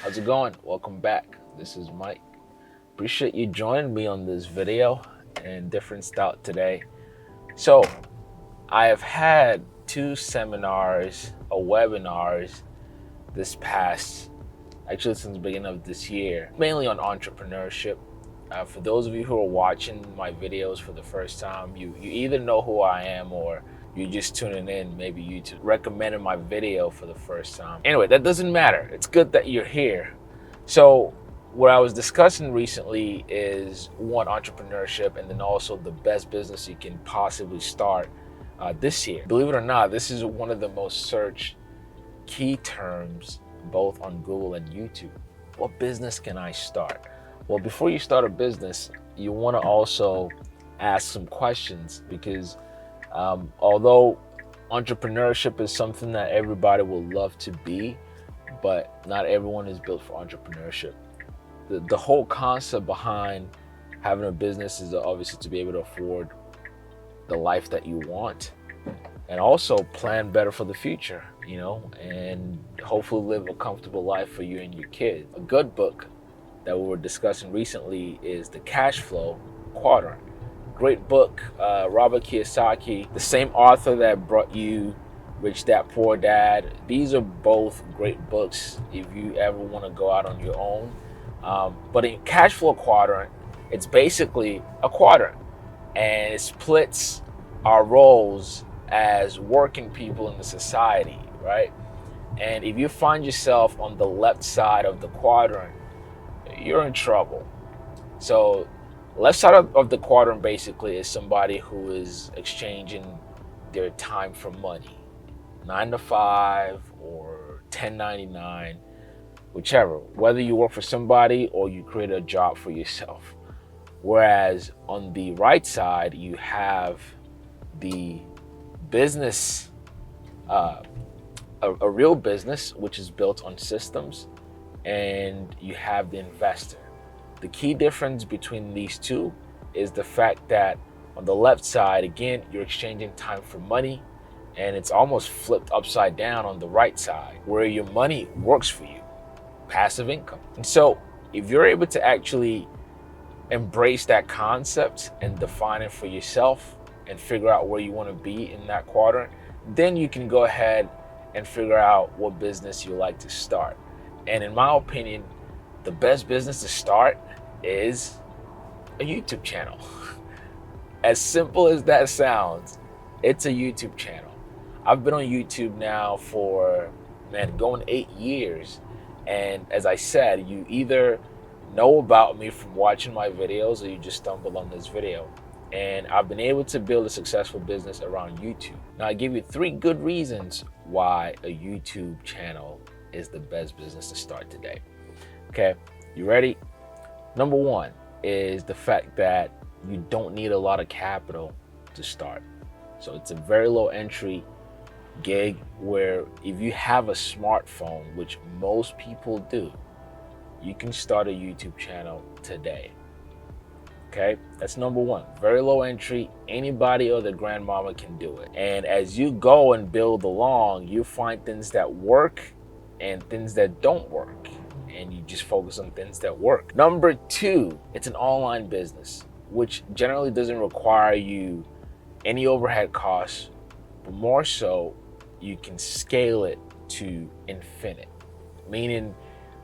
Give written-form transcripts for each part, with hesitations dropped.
How's it going? Welcome back. This is Mike. Appreciate you joining me on this video and different style today. So I have had two seminars or webinars this past, actually since the beginning of this year, mainly on entrepreneurship. For those of you who are watching my videos for the first time, you either know who I am or you're just tuning in, maybe YouTube recommended my video for the first time. Anyway, that doesn't matter. It's good that you're here. So what I was discussing recently is one, entrepreneurship, and then also the best business you can possibly start this year. Believe it or not, this is one of the most searched key terms both on Google and YouTube. What business can I start? Well, before you start a business, you want to also ask some questions because although entrepreneurship is something that everybody will love to be, but not everyone is built for entrepreneurship. The whole concept behind having a business is obviously to be able to afford the life that you want and also plan better for the future, and hopefully live a comfortable life for you and your kids. A good book that we were discussing recently is The Cash Flow Quadrant. Great book, Robert Kiyosaki, the same author that brought you Rich Dad Poor Dad. These are both great books if you ever want to go out on your own. But in Cash Flow Quadrant, it's basically a quadrant, and it splits our roles as working people in the society, right? And if you find yourself on the left side of the quadrant, you're in trouble. So left side of the quadrant basically is somebody who is exchanging their time for money, 9 to 5 or 1099, whichever, whether you work for somebody or you create a job for yourself. Whereas on the right side, you have the business, a real business, which is built on systems, and you have the investor. The key difference between these two is the fact that on the left side, again, you're exchanging time for money, and it's almost flipped upside down on the right side, where your money works for you, passive income. And so if you're able to actually embrace that concept and define it for yourself and figure out where you want to be in that quadrant, then you can go ahead and figure out what business you like to start. And in my opinion, the best business to start is a YouTube channel. As simple as that sounds, it's a YouTube channel. I've been on YouTube now for, going 8 years. And as I said, you either know about me from watching my videos or you just stumbled on this video. And I've been able to build a successful business around YouTube. Now, I give you 3 good reasons why a YouTube channel is the best business to start today. Okay, you ready? Number 1 is the fact that you don't need a lot of capital to start. So it's a very low entry gig where if you have a smartphone, which most people do, you can start a YouTube channel today. Okay, that's number 1. Very low entry. Anybody or their grandmama can do it. And as you go and build along, you find things that work and things that don't work, and you just focus on things that work. Number 2, it's an online business, which generally doesn't require you any overhead costs, but more so you can scale it to infinite. Meaning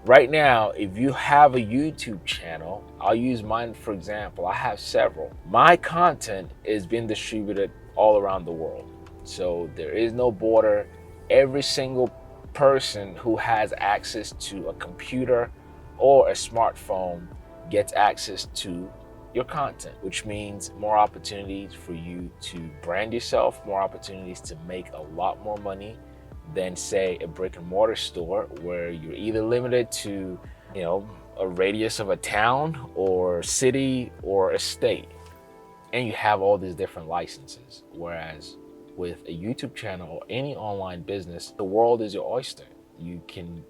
right now, if you have a YouTube channel, I'll use mine for example. I have several. My content is being distributed all around the world. So there is no border. Every single person who has access to a computer or a smartphone gets access to your content, which means more opportunities for you to brand yourself, more opportunities to make a lot more money than, say, a brick and mortar store where you're either limited to, a radius of a town or city or a state, and you have all these different licenses. Whereas with a YouTube channel or any online business, the world is your oyster. You can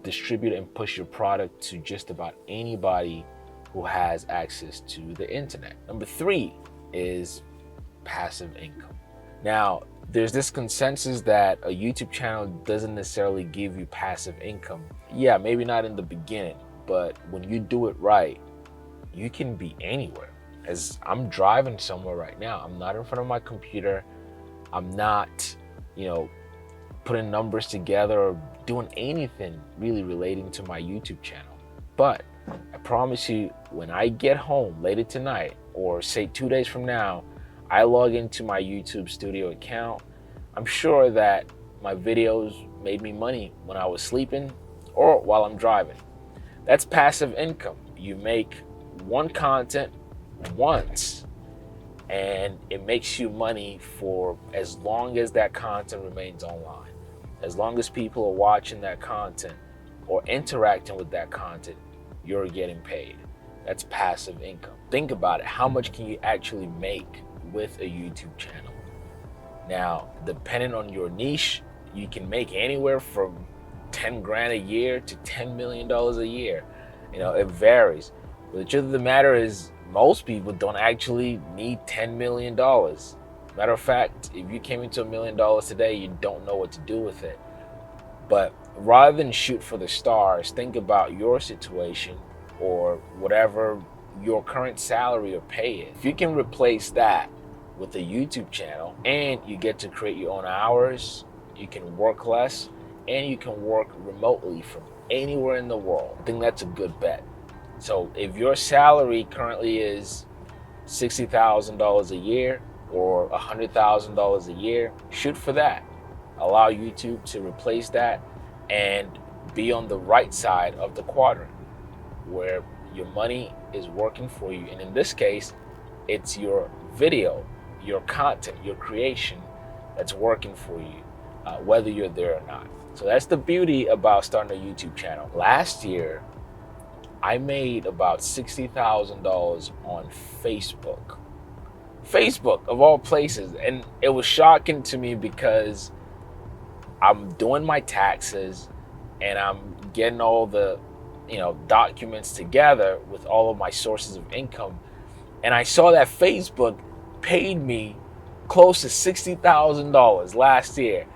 distribute and push your product to just about anybody who has access to the internet. Number 3 is passive income. Now, There's this consensus that a YouTube channel doesn't necessarily give you passive income. Yeah, maybe not in the beginning, but when you do it right, you can be anywhere. As I'm driving somewhere right now, I'm not in front of my computer. I'm not, putting numbers together or doing anything really relating to my YouTube channel. But I promise you, when I get home later tonight, or say 2 days from now, I log into my YouTube studio account, I'm sure that my videos made me money when I was sleeping or while I'm driving. That's passive income. You make one content once, and it makes you money for as long as that content remains online. As long as people are watching that content or interacting with that content, you're getting paid. That's passive income. Think about it. How much can you actually make with a YouTube channel? Now, depending on your niche, you can make anywhere from 10 grand a year to $10 million a year. It varies. But the truth of the matter is, most people don't actually need $10 million. Matter of fact, if you came into $1 million today, you don't know what to do with it. But rather than shoot for the stars, think about your situation or whatever your current salary or pay is. If you can replace that with a YouTube channel, and you get to create your own hours, you can work less, and you can work remotely from anywhere in the world, I think that's a good bet. So if your salary currently is $60,000 a year or $100,000 a year, shoot for that. Allow YouTube to replace that and be on the right side of the quadrant where your money is working for you. And in this case, it's your video, your content, your creation that's working for you, whether you're there or not. So that's the beauty about starting a YouTube channel. Last year, I made about $60,000 on Facebook. Facebook, of all places. And it was shocking to me because I'm doing my taxes and I'm getting all the documents together with all of my sources of income. And I saw that Facebook paid me close to $60,000 last year.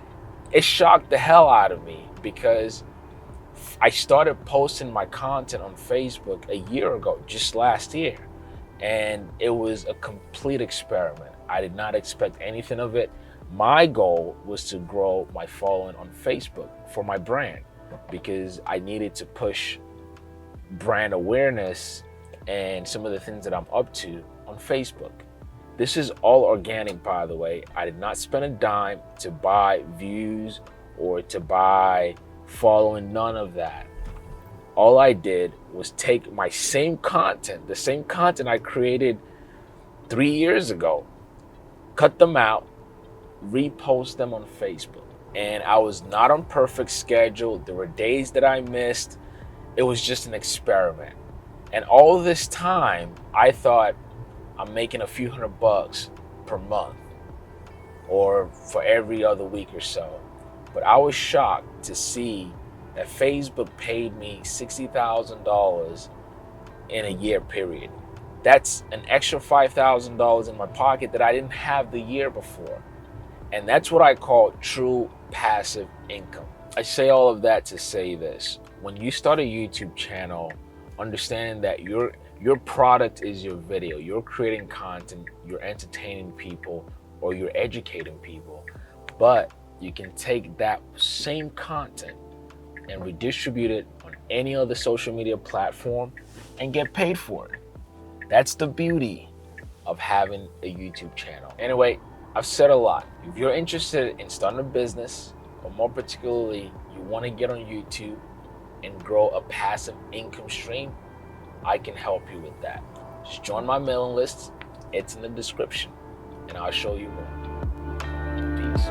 It shocked the hell out of me because I started posting my content on Facebook a year ago, just last year. And it was a complete experiment. I did not expect anything of it. My goal was to grow my following on Facebook for my brand because I needed to push brand awareness and some of the things that I'm up to on Facebook. This is all organic, by the way. I did not spend a dime to buy views or to buy following, none of that. All I did was take my same content, the same content I created 3 years ago, cut them out, repost them on Facebook. And I was not on perfect schedule. There were days that I missed. It was just an experiment. And all this time, I thought I'm making a few $100 per month or for every other week or so. But I was shocked to see that Facebook paid me $60,000 in a year period. That's an extra $5,000 in my pocket that I didn't have the year before. And that's what I call true passive income. I say all of that to say this. When you start a YouTube channel, understanding that your product is your video, you're creating content, you're entertaining people, or you're educating people, but you can take that same content and redistribute it on any other social media platform and get paid for it. That's the beauty of having a YouTube channel. Anyway, I've said a lot. If you're interested in starting a business, or more particularly, you want to get on YouTube and grow a passive income stream, I can help you with that. Just join my mailing list. It's in the description, and I'll show you more. Peace.